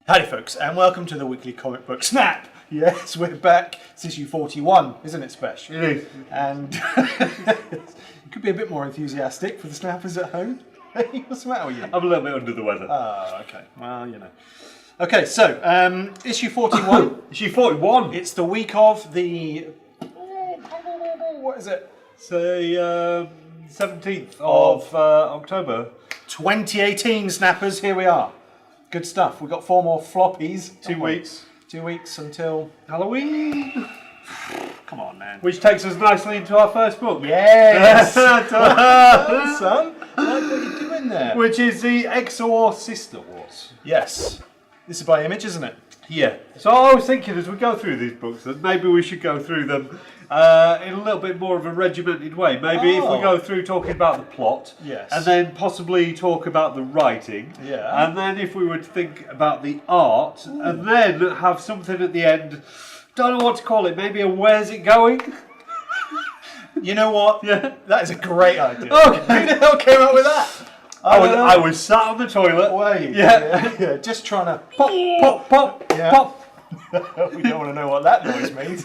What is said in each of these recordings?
Howdy folks, and welcome to the weekly comic book snap. Yes, we're back. It's issue 41, isn't it, Spesh? It is. And you could be a bit more enthusiastic for the snappers at home. Hey, what's the matter with you? I'm a little bit under the weather. Oh, okay. Well, you know. Okay, so issue 41. Issue 41. It's the week of the... What is it? It's the 17th of October. 2018 snappers, here we are. Good stuff. We've got 4 more floppies. 2 weeks. 2 weeks until... Halloween. Come on, man. Which takes us nicely into our first book. Yes! Well, son, I like what you're doing there. Which is the Exorcisers. Yes. This is by Image, isn't it? Yeah. So I was thinking as we go through these books that maybe we should go through them in a little bit more of a regimented way. Maybe if we go through talking about the plot, yes, and then possibly talk about the writing, yeah, and then if we were to think about the art, and then have something at the end, don't know what to call it, maybe a where's it going? You know what? Yeah. That is a great idea. Okay. Who the hell came up with that? I was sat on the toilet. Wait. Yeah. Yeah. Just trying to Pop, pop, pop, yeah. pop. We don't want to know what that noise means.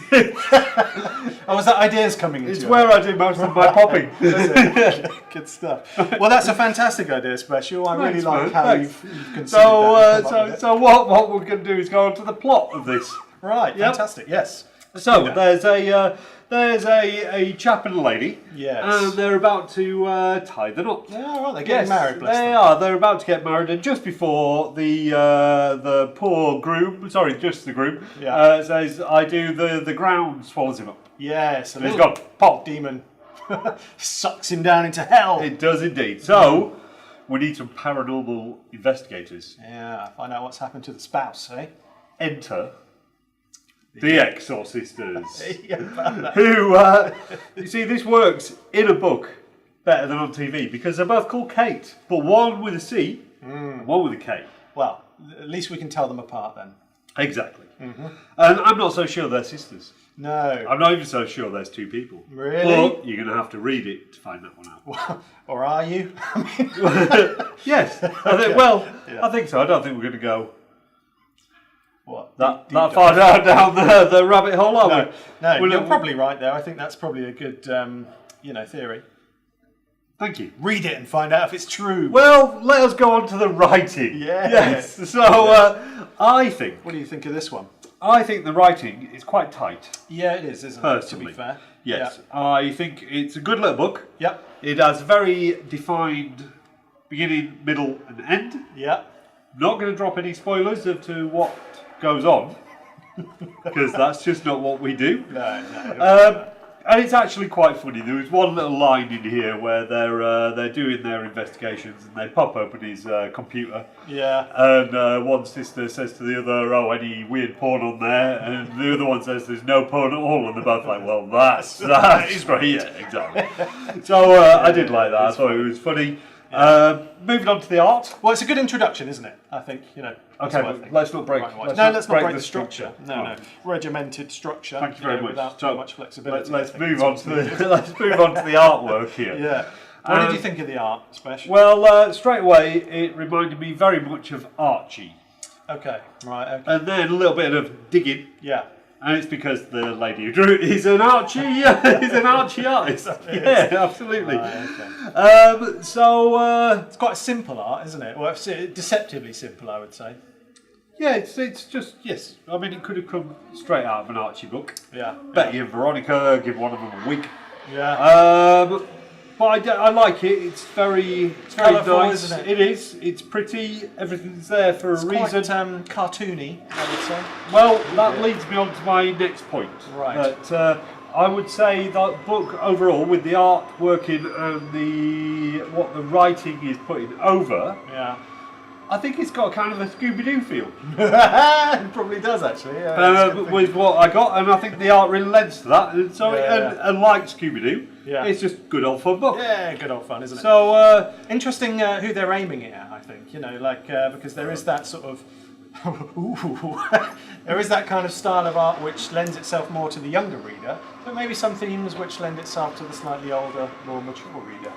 Oh, was that ideas coming into It's you? where I do most of my popping. Good stuff. Well, that's a fantastic idea, Special. I really like how you've considered that. So what we're going to do is go on to the plot of this. Right, Yep. fantastic, yes. So there's a chap and a lady, yes, and they're about to tie the knot. Yeah, all right, they're getting married. Bless They them. are. They're about to get married, and just before the poor groom, sorry, just the groom, Yeah. says, "I do," the ground swallows him up. Yes, a And he's little gone. Pop. demon sucks him down into hell. It does indeed. So we need some paranormal investigators. Yeah, find out what's happened to the spouse, eh? Enter the Exorcisers. Yeah, Who, you see, this works in a book better than on TV because they're both called Kate, but one with a C and one with a K. well, at least we can tell them apart then. Exactly. And I'm not so sure they're sisters. No. I'm not even so sure there's two people. Really? But you're going to have to read it to find that one out. Or are you? Yes. I think so. I don't think we're going to go What? that far down the rabbit hole, are we? No, you're probably right there. I think that's probably a good, theory. Thank you. Read it and find out if it's true. Well, let us go on to the writing. Yeah. Yes. So, I think What do you think of this one? the writing is quite tight. Yeah, it is, isn't Personally. it? To be fair. Yes. I think it's a good little book. Yep. It has a very defined beginning, middle, and end. Yep. Not going to drop any spoilers as to what goes on, because that's just not what we do. No. And it's actually quite funny. There was one little line in here where they're doing their investigations and they pop open his computer. Yeah. And one sister says to the other, "Oh, any weird porn on there?" And the other one says, "There's no porn at all." And they're both like, "Well, that's great." Yeah, exactly. So I did like that. I thought it was funny. Moving on to the art. Well, it's a good introduction, isn't it? I think, Okay, but let's not break. Let's not break the structure. No. Regimented structure. Thank you very much. Without So, too much flexibility. Let's move on to the artwork here. Yeah. What did you think of the art, Special? Well, straight away, it reminded me very much of Archie. Okay. Right. Okay. And then a little bit of digging. Yeah. And it's because the lady who drew it is an Archie. He's an Archie artist. Yeah, absolutely. Right, okay. It's quite a simple art, isn't it? Well, it's deceptively simple, I would say. Yeah, it's just, yes. I mean, it could have come straight out of an Archie book. Yeah. Betty and Veronica, give one of them a wig. Yeah. But I like it. It's very colourful, nice. isn't it? It is. It's pretty. Everything's there for a reason. Quite cartoony, I would say. Well, that leads me on to my next point. Right. That I would say that book overall, with the art working and what the writing is putting over, Yeah. I think it's got kind of a Scooby-Doo feel. It probably does, actually. Yeah, with what I got, and I think the art really lends to that. And so, and like Scooby-Doo, it's just good old fun book. Yeah, good old fun, isn't it? So interesting who they're aiming it at. I think because there is that sort of there is that kind of style of art which lends itself more to the younger reader, but maybe some themes which lend itself to the slightly older, more mature reader.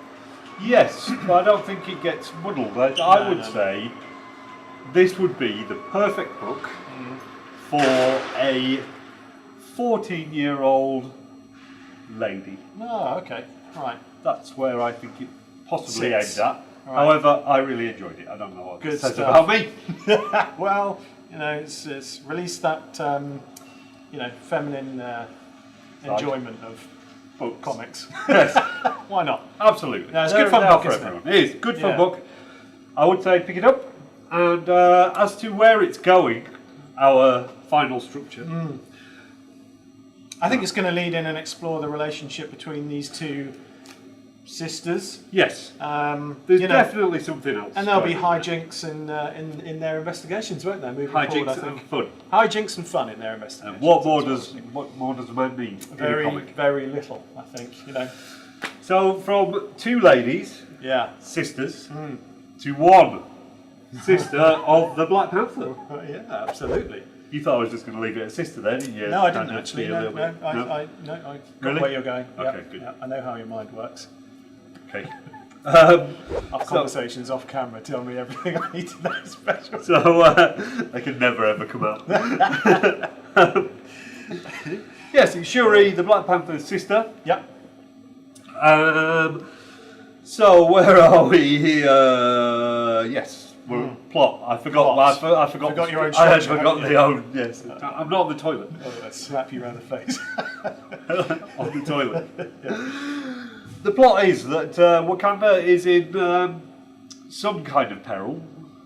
yes, but I don't think it gets muddled. I would say this would be the perfect book for a 14-year-old lady. Oh, okay. Right. That's where I think it possibly Sits. aimed at. Right. However, I really enjoyed it. I don't know what Good it says stuff. about me. Well, it's released that feminine enjoyment of Books. comics. Yes, Why not? absolutely. No, it's good fun They're book, for isn't it? everyone. It is good fun Yeah. book. I would say pick it up. And as to where it's going, our final structure. I think it's going to lead in and explore the relationship between these two sisters. Yes, there's definitely something else. And there'll be going on. hijinks in their investigations, won't there? Moving forward, I Hijinks think. and fun. Hijinks and fun in their investigations. And what more That's does a man need in a very, comic? very little, I think. So from two ladies, Yeah. sisters, to one sister of the Black Panther. Yeah, absolutely. You thought I was just going to leave it a sister there, didn't you? No, I didn't Kind of actually. be a No, little bit- I got Really? where you're going. Okay, Yeah, good. yeah, I know how your mind works. Okay. Our conversations off camera tell me everything I need to know special. So they can never ever come out. Yes, it's Shuri, the Black Panther's sister. Yep. So where are we here? Yes, we're plot. I forgot. Plot. I forgot. Forgot your own I had structure, forgotten haven't the you? own. Yes, I'm not on the toilet. Oh, let's slap you around the face. On the toilet. The plot is that Wakanda is in some kind of peril,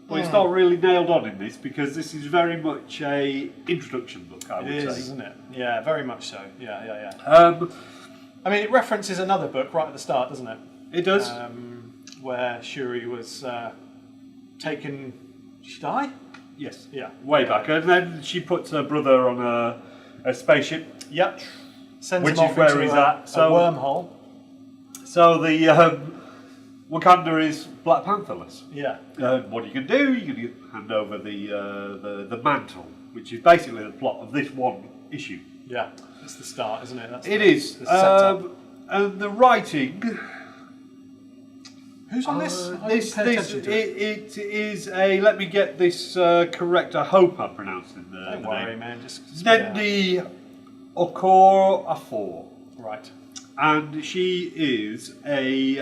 but it's not really nailed on in this because this is very much a introduction book. I It would is, say. isn't it? Yeah, very much so. Yeah. I mean, it references another book right at the start, doesn't it? It does. Where Shuri was taken. Did she die? Yes. Yeah. Way back, and then she puts her brother on a spaceship. Yep. Sends Which him off is where into he's a, at, so- a wormhole. So the Wakanda is Black Pantherless. Yeah. What are you going to do? You're going to hand over the mantle, which is basically the plot of this one issue. Yeah. It's the start, isn't it? That's It the, is. the setup. And the writing. Who's on this? I This didn't pay attention to it. it is a. Let me get this correct. I hope I'm pronouncing the Don't the worry, name. man. Just spit it out. Nendi Okorafor. Right. And she is a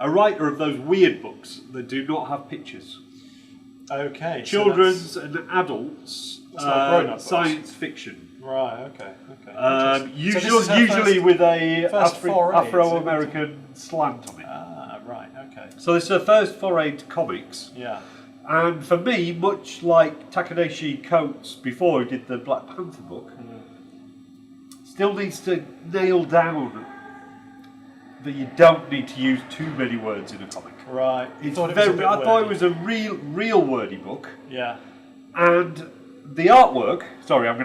writer of those weird books that do not have pictures. Okay. so Children's and adults It's like grown-up books. science fiction. Right. Okay. Interesting. So this is her Usually with a first foray, Afro-American slant on it. Ah, right. Okay. So this is her first foray to comics. Yeah. And for me, much like Takahashi Coates before he did the Black Panther book, still needs to nail down that you don't need to use too many words in a comic. Right. You It's thought it was a very, bit I thought it wordy. was a real wordy book, Yeah. and the artwork. Sorry, I'm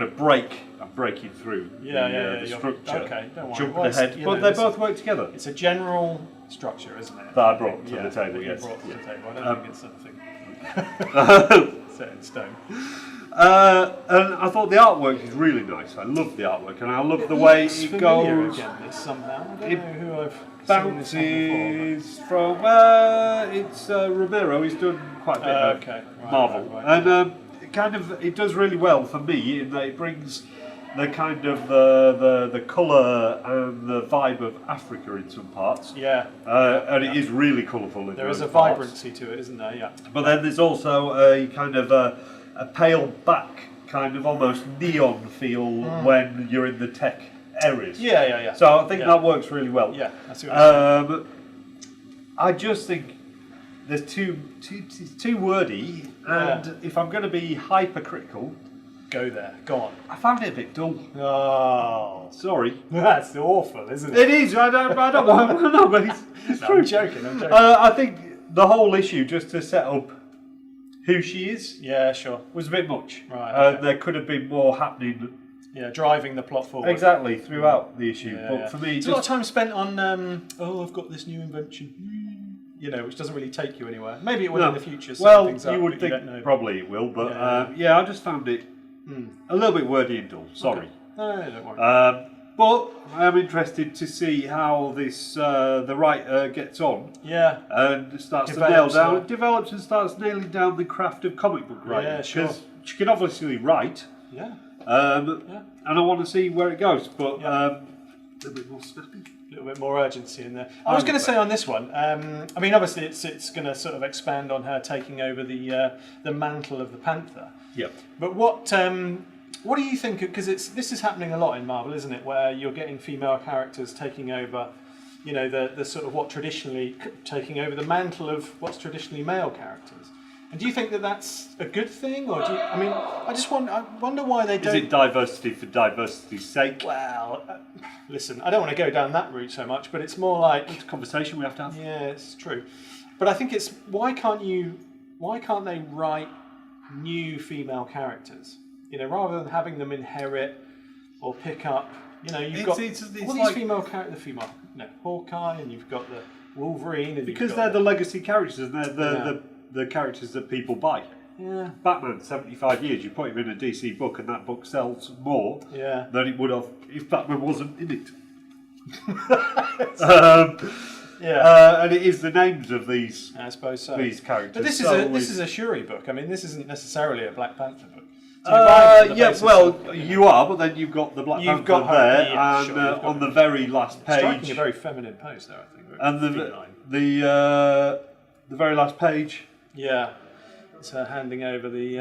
breaking through Yeah. the You're- structure. Okay. Don't worry. Jumping Well, it's, ahead, you but know, they it's- both work together. It's a general structure, isn't it? That I brought to the table, that you yes. brought to the Yeah. table. I don't think it's something set in stone. And I thought the artwork is really nice. I love the artwork, and I love the way looks it familiar goes. Again, this somehow. I don't It know who I've seen this one before. Bounces from it's Romero. He's done quite a bit of Okay. Right, Marvel, right. and it does really well for me in that it brings the kind of the colour and the vibe of Africa in some parts. Yeah. And it is really colourful in There is those a parts. vibrancy to it, isn't there? Yeah. But then there's also a kind of a pale back, kind of almost neon feel when you're in the tech areas. Yeah. So I think Yeah. that works really well. Yeah. I see what you're saying. I just think there's it's too wordy, and Yeah. if I'm going to be hypercritical, Go there. Go on. I found it a bit dull. Oh, Sorry. that's awful, isn't it? It is. I don't want to know, but it's No, true. I'm joking. I think the whole issue, just to set up who she is, Yeah, sure. was a bit much. Right, okay. There could have been more happening Yeah, driving the plot forward. exactly throughout the issue. Yeah, But yeah. for me, There's a lot of time spent on, I've got this new invention. You know, which doesn't really take you anywhere. Maybe it will in the future. set well, things up, you would but think don't know. probably it will, but Yeah. I just found it a little bit wordy and dull. Sorry. No, don't worry. But I am interested to see how this the writer gets on. Yeah. And starts Develops, to nail down, develops and starts nailing down the craft of comic book writing. Yeah, sure. Because she can obviously write. Yeah. And I want to see where it goes. But a bit more snappy. A little bit more urgency in there. I was going to say on this one, I mean, obviously it's going to sort of expand on her taking over the mantle of the Panther. Yep. But what do you think? Because this is happening a lot in Marvel, isn't it? Where you're getting female characters taking over, you know, the sort of what traditionally taking over the mantle of what's traditionally male characters. And do you think that that's a good thing, or do you, I mean, I wonder why they don't. Is it diversity for diversity's sake? Well, listen, I don't want to go down that route so much, but it's more like It's a conversation we have to have. yeah, it's true. But I think it's why can't they write new female characters? You know, rather than having them inherit or pick up. You know, you've got all these like, female characters, Hawkeye, and you've got the Wolverine, and because they're the legacy characters, and they're the characters that people buy. Yeah. Batman, 75 years, you put him in a DC book and that book sells more than it would have if Batman wasn't in it. And it is the names of these I suppose so. These characters. But this is a Shuri book. I mean, this isn't necessarily a Black Panther book. You are, but then you've got the Black Panther there, and on the very last page... Striking a very feminine pose there, I think. And the very last page... Yeah, it's her handing over the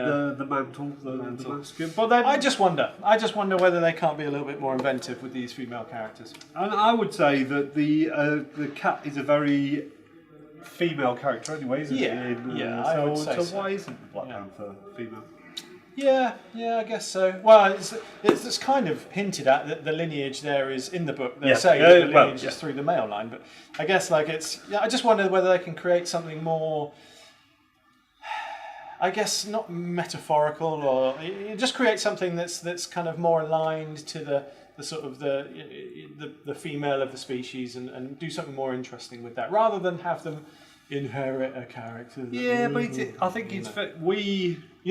mantle, the mantle. But then I just wonder whether they can't be a little bit more inventive with these female characters. And I would say that the cat is a very female character anyway, isn't it? I would say so. Why isn't the Black Panther female? Yeah, I guess so. Well, it's kind of hinted at that the lineage there is in the book. They say that the lineage is through the male line, but I guess I just wonder whether they can create something more. I guess not metaphorical, or just create something that's kind of more aligned to the sort of the female of the species, and do something more interesting with that, rather than have them inherit a character. Yeah, but I think you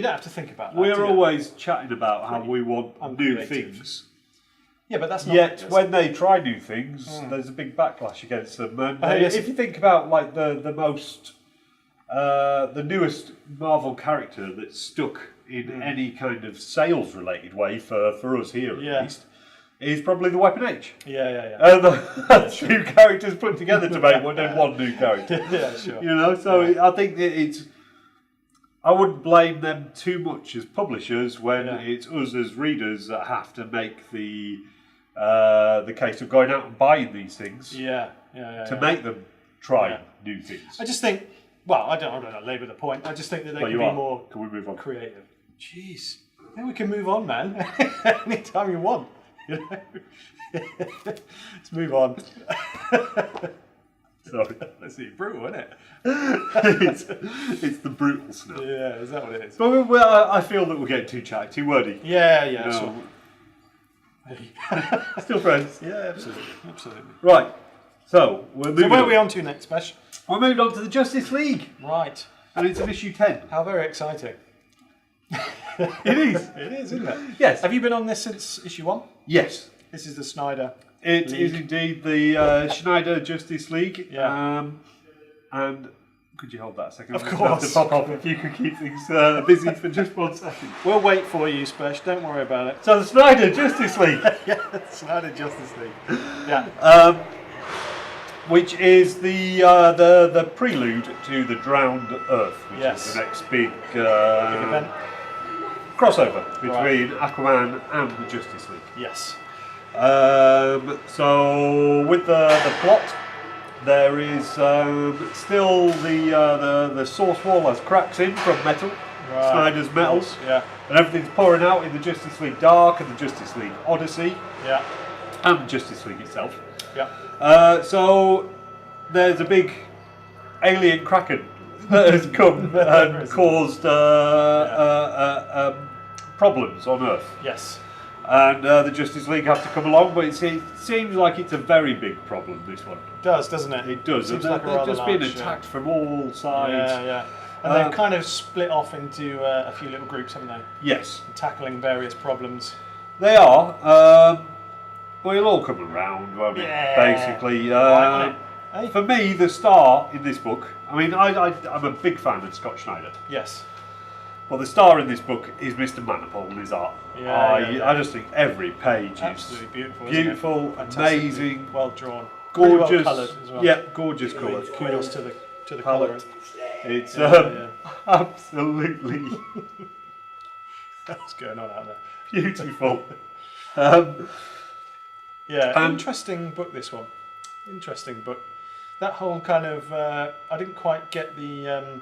don't have to think about that. We're always chatting about how we want new things. Yeah, but that's not. Yet when they try new things, there's a big backlash against them. And if you think about like the newest Marvel character that's stuck in any kind of sales related way for us here at least, is probably the Weapon H. Yeah. And the two characters put together to make one new character. Yeah, sure. You know, so I think that I wouldn't blame them too much as publishers when it's us as readers that have to make the case of going out and buying these things. To make them try new things. I just think. Well, I don't want to labour the point. I just think that they can be more can we move on? Creative. Jeez. Then we can move on, man. Anytime you want. You know? Let's move on. Sorry. Let's see, brutal, isn't it? it's the brutal stuff. Yeah, is that what it is? But I feel that we're getting too chatty, too wordy. Yeah, sure. Still friends. Yeah, absolutely. Right. So we're moving. So where are we on to next, Besh? We're moving on to the Justice League. Right. And it's an issue 10. How very exciting. It is. It is, isn't it? Yes. Have you been on this since issue 1? Yes. This is the Snyder It League. is indeed the Schneider Justice League. Yeah. And could you hold that a second? Of course. To pop off if you could keep things busy for just 1 second. We'll wait for you, Spesh. Don't worry about it. So the Snyder Justice League. Snyder Justice League. Yeah. Which is the prelude to the Drowned Earth, which is the next big event. Crossover between Aquaman and the Justice League. Yes. So with the plot, there is still the source wall has cracks in from metal, Snyder's metals, and everything's pouring out in the Justice League Dark and the Justice League Odyssey, and the Justice League itself. So there's a big alien kraken that has come and caused problems on Earth. Yes. And the Justice League have to come along, but it seems like it's a very big problem, this one. It does, doesn't it? It does. Seems They're like a just being attacked from all sides. Yeah. And they've kind of split off into a few little groups, haven't they? Yes. Tackling various problems. They are. Well, it'll all come around, won't it? Yeah. Basically. Right, won't it? Hey? For me, the star in this book, I mean, I'm a big fan of Scott Schneider. Yes. Well, the star in this book is Mr. Manipul and his art. Yeah. I just think every page is Absolutely beautiful. beautiful, amazing, well drawn, gorgeous, well coloured as well. Yeah, gorgeous colours. Kudos to the Palette. colour. It's Yeah. absolutely What's going on out there? beautiful. Yeah, interesting book. This one, interesting book. That whole kind of I didn't quite get the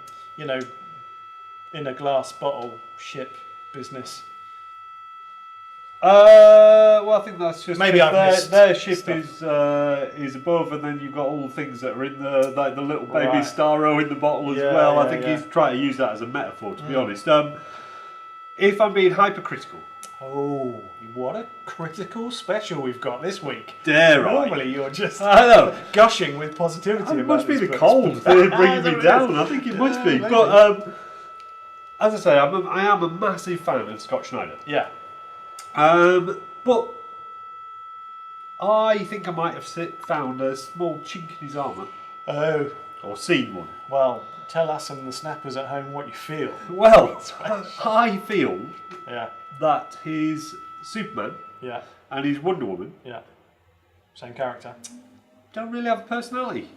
in a glass bottle ship business. Well, I think that's just Maybe I've missed their ship stuff. is above, and then you've got all the things that are in the little baby Right. Starro in the bottle as Yeah, well. yeah, I think he's trying to use that as a metaphor, to be honest. If I'm being hypercritical, Oh, what a critical special we've got this week. dare I? Normally you're just I know. gushing with positivity. It about must be this the book. cold bringing me down. I think it must be. maybe. But as I say, I am a massive fan of Scott Schneider. Yeah. But I think I might have found a small chink in his armour, Oh, or seen one. well, tell us and the snappers at home what you feel. Well, I feel Yeah, that his Superman yeah, and his Wonder Woman yeah. Same character. don't really have a personality.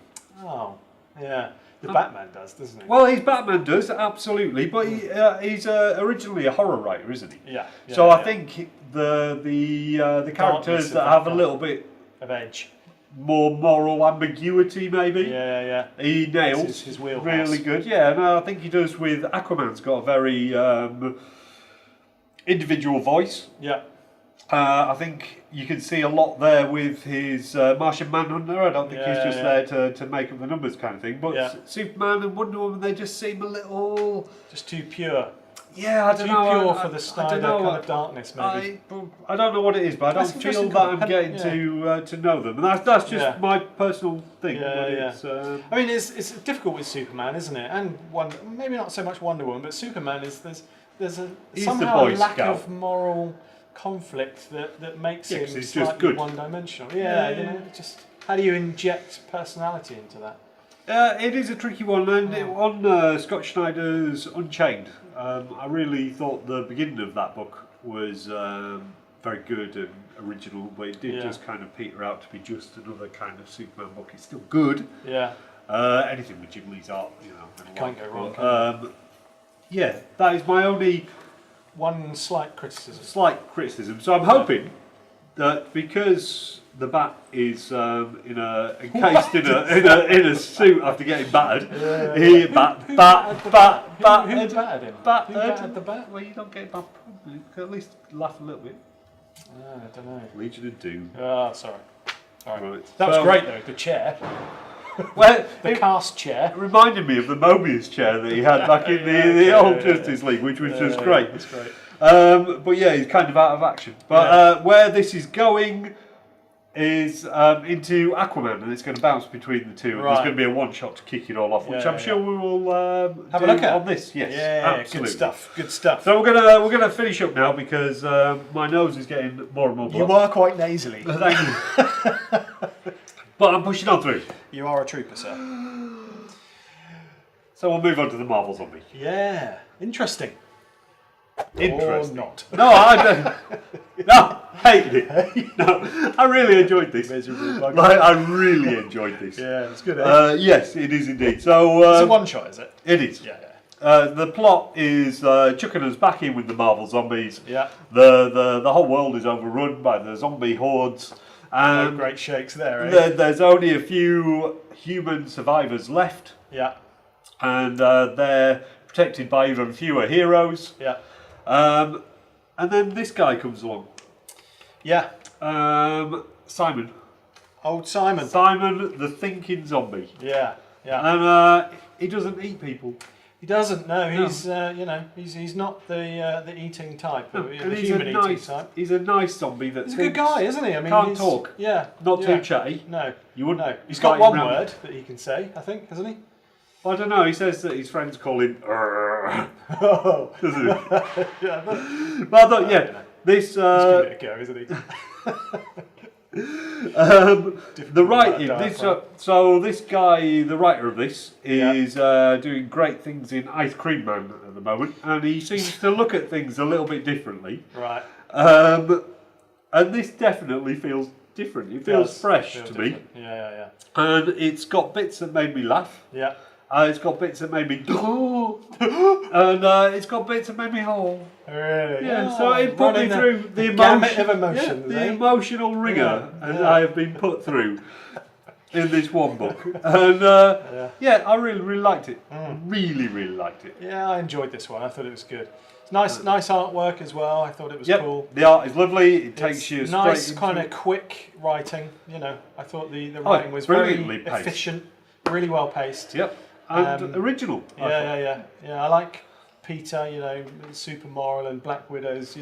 Oh, yeah. The Batman does, doesn't he? Well, his Batman does, absolutely, but he's originally a horror writer, isn't he? Yeah. So I think the characters of that have a that little bit of edge. more moral ambiguity, maybe. Yeah. He nails his wheelhouse. really good. Yeah, no, I think he does with Aquaman's got a very individual voice. Yeah. I think you can see a lot there with his Martian Manhunter. I don't think he's just there to make up the numbers kind of thing. But Superman and Wonder Woman, they just seem a little... Just too pure. Yeah, I don't Too know. pure I- for the I Snyder don't know. kind of darkness, maybe. I don't know what it is, but I That's don't feel interesting that I'm comment. getting to know them. And that's just Yeah. my personal thing. Yeah, but yeah. it's, I mean, it's difficult with Superman, isn't it? And maybe not so much Wonder Woman, but Superman is there's He's somehow the a Boy lack Scout. of moral conflict that makes Yeah, him 'cause he's slightly just good. one-dimensional. Yeah, You know, just how do you inject personality into that? It is a tricky one, and on Scott Schneider's Unchained, I really thought the beginning of that book was very good and original, but it did just kind of peter out to be just another kind of Superman book. It's still good. Yeah, Anything with Jim Lee's art, you know, I'm gonna Can't like. go wrong, But, yeah, that is my only one slight criticism. slight criticism. So I'm hoping that because the bat is encased in a suit after getting battered, Who battered the bat? Well, you don't get bat. You can at least laugh a little bit. I don't know. Legion of Doom. Oh, sorry. Right. That was So- great though. The chair, Well, the cast chair. it reminded me of the Mobius chair that he had back in the old Justice League, which was just great. That's great. But yeah, he's kind of out of action. But where this is going is into Aquaman, and it's going to bounce between the two. And there's Right. going to be a one shot to kick it all off, which Yeah, I'm sure we will Have do a look at on this. Yes, Yeah, absolutely. good stuff. Good stuff. So we're gonna finish up now because my nose is getting more and more You blocked. are quite nasally. Thank you. But I'm pushing on through. You are a trooper, sir. So we'll move on to the Marvel Zombie. Yeah, interesting. Interesting. Or not. No, I don't. No, hated it. No, I really enjoyed this. Miserable bugger. Like, I really enjoyed this. Yeah, it's good. Eh? Yes, it is indeed. So It's a one shot, is it? it is. Yeah. The plot is chucking us back in with the Marvel zombies. Yeah. The whole world is overrun by the zombie hordes, No and great shakes there, eh? there's only a few human survivors left, Yeah. and they're protected by even fewer heroes. Yeah. And then this guy comes along, Yeah. Simon. Old Simon. Simon, the thinking zombie, Yeah. Yeah. and he doesn't eat people. He doesn't. No, he's he's not the eating type. The And he's human a eating nice, type. he's a nice zombie that He's a good guy, isn't he? I mean, can't he's, talk. Yeah. Not yeah. too chatty. No. You wouldn't. No. He's got invite one him round. word that he can say. I think, hasn't he? I don't know. He says that his friends call him. Oh. Doesn't he? Yeah. But But I thought, yeah, this. he's giving it a go, isn't he? The writing. This guy, the writer of this, is doing great things in Ice Cream Man at the moment, and he seems to look at things a little bit differently. Right. And this definitely feels different. It feels fresh to me. Yeah. And it's got bits that made me laugh. Yeah. It's got bits that made me and it's got bits that made me Really? Yeah, so it put me through the gamut of emotions, the emotional rigour I have been put through in this one book. And I really liked it. Really liked it. Yeah, I enjoyed this one. I thought it was good. It's nice artwork as well. I thought it was cool. The art is lovely. It takes you straight nice, into kind of quick writing. I thought the writing was very efficient, really well paced. Yep. And original. Yeah. I like Peter, super moral, and Black Widow's,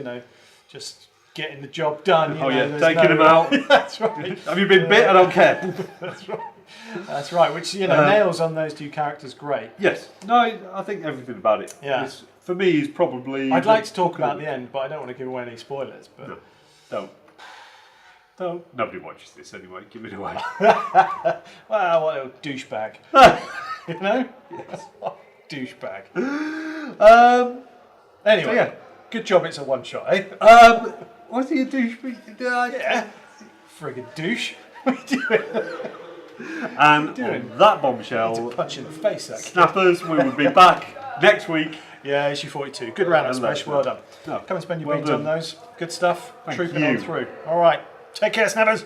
just getting the job done. Taking him out. That's right. Have you been bit? I don't care. That's right. Which nails on those two characters great. Yes. No, I think everything about it. Yeah. For me, is probably. I'd like to talk about the end, but I don't want to give away any spoilers. But no, don't. Nobody watches this anyway. Give it away. Well, what a douchebag. Yes. Douchebag. Anyway, good job it's a one shot, eh? Was he a douchebag? Yeah. Friggin' douche. What are you doing? And on that bombshell, punch in the face, snappers, we will be back next week. Yeah, issue 42. Good round, Smash. Well done. No, Come and spend your beans on those. Good stuff. Thank Trooping you. on through. All right. Take care, snappers.